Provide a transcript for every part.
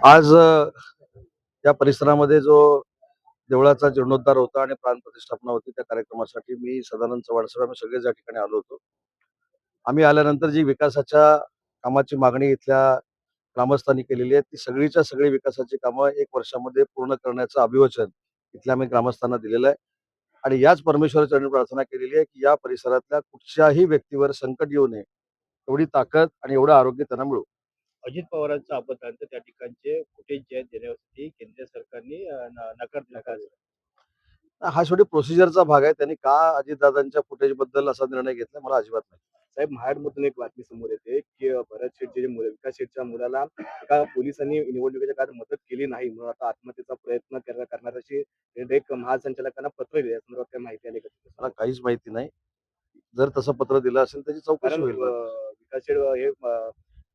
आज या परिसरामध्ये जो देवळाचा जीर्णोद्धार होता आणि प्राणप्रतिष्ठापना होती, त्या कार्यक्रमासाठी मी सदानंद चव्हाण आम्ही सगळेच या ठिकाणी आलो होतो. आम्ही आल्यानंतर जी विकासाच्या कामाची मागणी इथल्या ग्रामस्थांनी केलेली आहे, ती सगळीच्या सगळी विकासाची कामं 1 वर्षामध्ये पूर्ण करण्याचं अभिवचन इथल्या आम्ही ग्रामस्थांना दिलेलं आहे. आणि याच परमेश्वराचरणी प्रार्थना केलेली आहे, की या परिसरातल्या कुठच्याही व्यक्तीवर संकट येऊ नये, एवढी ताकद आणि एवढं आरोग्य त्यांना मिळो. अजित पवारांचं अपत्यांत त्या ठिकाणचे फुटेज जे आहेत देण्यासाठी केंद्र सरकारने नकार दिला आहे. हा शेवटी प्रोसिजरचा भाग आहे. त्यांनी का अजितदादांच्या फुटेजबद्दल असा निर्णय घेतला मला अजिबात नाही. साहेब, महाडमधून एक बातमी समोर येते की भरत शेठ जे मुलं विकास शेठच्या मुलाला एका पोलिसांनी निवडणुकीच्या काळात मदत केली नाही म्हणून आता आत्महत्येचा प्रयत्न करणार अशी एक महासंचालकांना पत्र दिले. या संदर्भात काही माहिती आली का मला काहीच माहिती नाही. जर तसं पत्र दिलं असेल त्याची चौकशी कारण होईल ना. विकास शेठ हे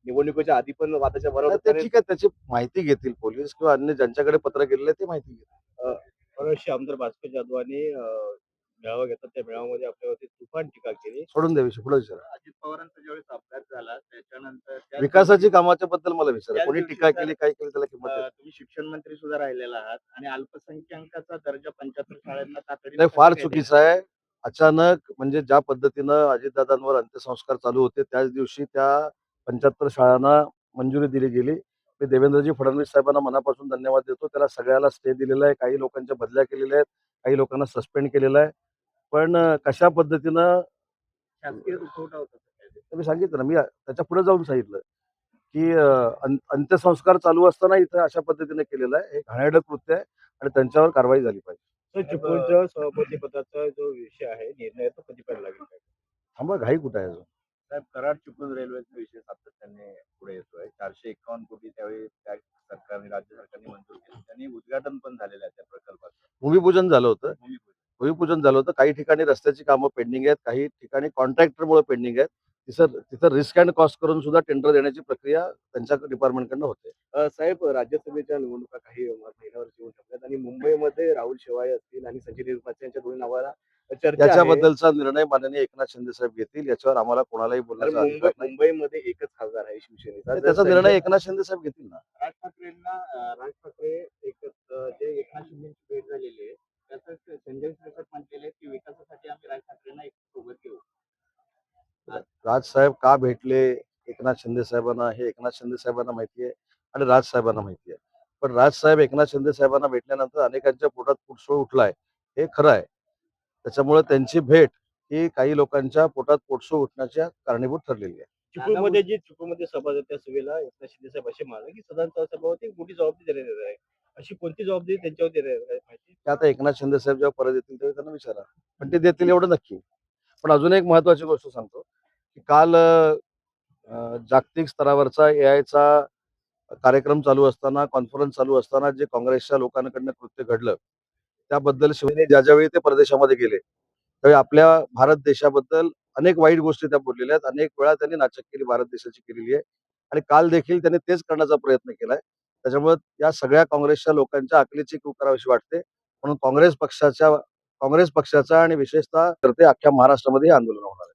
निवडणुकीच्या आधी पण वादाच्या भरात नाही, ते ठीक आहे. त्याची माहिती घेतील पोलीस किंवा अन्य ज्यांच्याकडे पत्र गेलेलं आहे ते माहिती घेतील. परवाशी आमदार भास्कर जाधवांनी मेळावा घेतला. त्या मेळाव्यामध्ये आपल्यावरती तुफान टीका केली. सोडून द्या विषय, पुढे विचारा. अजित पवारांचा ज्यावेळेस अपघात झाला त्याच्यानंतर विकासाची कामाच्या बद्दल मला विचारा. त्याच कोणी दिवशी टीका सर, केली, काय केली त्याला किंमत द्या. तुम्ही शिक्षण मंत्री सुद्धा राहिलेला आहात आणि अल्पसंख्याकाचा दर्जा 75 शाळांना तातडीने नाही, फार कसं काय चुकीचं आहे. अचानक म्हणजे ज्या पद्धतीनं अजितदादांवर अंत्यसंस्कार चालू होते त्याच दिवशी त्या 75 शाळांना मंजुरी दिली गेली. मी देवेंद्रजी फडणवीस साहेबांना मनापासून धन्यवाद देतो. त्याला सगळ्याला स्टे दिलेला आहे. काही लोकांच्या बदल्या केलेल्या आहेत. काही लोकांना सस्पेंड केलेलं आहे. पण कशा पद्धतीनं शासकीय रुखवटा होता सर? मी सांगितलं ना, मी त्याच्या पुढे जाऊन सांगितलं, की अंत्यसंस्कार चालू असताना इथं अशा पद्धतीने केलेलं आहे. हे घाणेरडं कृत्य आहे आणि त्यांच्यावर कारवाई झाली पाहिजे. तर चिपळूणच्या सभापती पदाचा जो विषय आहे, निर्णय तो कधी पण लागेल काय? थांबा, घाई कुठं आहे अजून? साहेब, कराड चिपळूण रेल्वेचा विषय सातत्याने पुढे येतोय. 451 कोटी त्यावेळी त्या सरकारने, राज्य सरकारने मंजूर केले. त्यांनी उद्घाटन पण झालेलं आहे त्या प्रकल्पाचं. भूमिपूजन झालं होतं. भूमिपूजन. भूमिपूजन झालं होतं. काही ठिकाणी रस्त्याची कामं पेंडिंग आहेत. काही ठिकाणी कॉन्ट्रॅक्टरमुळे पेंडिंग आहेत. तिथं रिस्क अँड कॉस्ट करून सुद्धा टेंडर देण्याची प्रक्रिया त्यांच्या डिपार्टमेंटकडनं होते. साहेब, राज्यसभेच्या निवडणुका काही महिन्यावर येऊ शकतात आणि मुंबईमध्ये राहुल शेवाळे असतील आणि संजय निरुपम यांच्या दोन्ही नावाला चर्चा आहे. त्याच्याबद्दलचा निर्णय माननीय एकनाथ शिंदे साहेब घेतील. याच्यावर आम्हाला कोणालाही बोलण्याचा अधिकार नाही. मुंबईमध्ये एकच खासदार आहे शिवसेनेचा. त्याचा निर्णय एकनाथ शिंदे साहेब घेतील ना. राज ठाकरेंना राज ठाकरे एकच जे एकनाथ शिंदेची भेट झालेली आहे त्याचं संजय राऊत म्हटलेले की विकासासाठी आम्ही राज ठाकरेंना एक सोबत घेऊ. राजसाहेब का भेटले एकनाथ शिंदे साहेबांना हे एकनाथ शिंदे साहेबांना माहिती आहे आणि राज साहेबांना माहिती आहे. पण राजसाहेब एकनाथ शिंदे साहेबांना भेटल्यानंतर अनेकांच्या पोटात पोटसोळ उठलाय, हे खरं आहे. त्याच्यामुळे त्यांची भेट ही काही लोकांच्या पोटात पोटसोळ उठण्याच्या कारणीभूत ठरलेली आहे. चिपळूणमध्ये सभा झाली त्या सभेला एकनाथ शिंदे साहेब असे म्हणाले की सदांचा सभावरती मोठी जबाबदारी देण्यात येणार आहे. अशी कोणती जबाबदारी त्यांच्यावर देण्यात आहे माहिती? ते आता एकनाथ शिंदे साहेब जेव्हा परत येतील तेव्हा त्यांना विचारा. पण ते देतील एवढं नक्की. पण अजून एक महत्वाची गोष्ट सांगतो, की काल जागतिक स्तरावरचा एआयचा कार्यक्रम चालू असताना, कॉन्फरन्स चालू असताना जे काँग्रेसच्या लोकांकडनं कृत्य घडलं, त्याबद्दल शिवसेनेने ज्यावेळी ते परदेशामध्ये गेले, त्यावेळी आपल्या भारत देशाबद्दल अनेक वाईट गोष्टी त्या बोललेल्या आहेत. अनेक वेळा त्यांनी नाचक्की भारत देशाची केलेली आहे आणि काल देखील त्यांनी तेच करण्याचा प्रयत्न केलाय. त्याच्यामुळे या सगळ्या काँग्रेसच्या लोकांच्या अकलीची कीव करावीशी वाटते. म्हणून काँग्रेस पक्षाचा आणि विशेषतः तर ते अख्ख्या महाराष्ट्रामध्ये हे आंदोलन होणार आहे.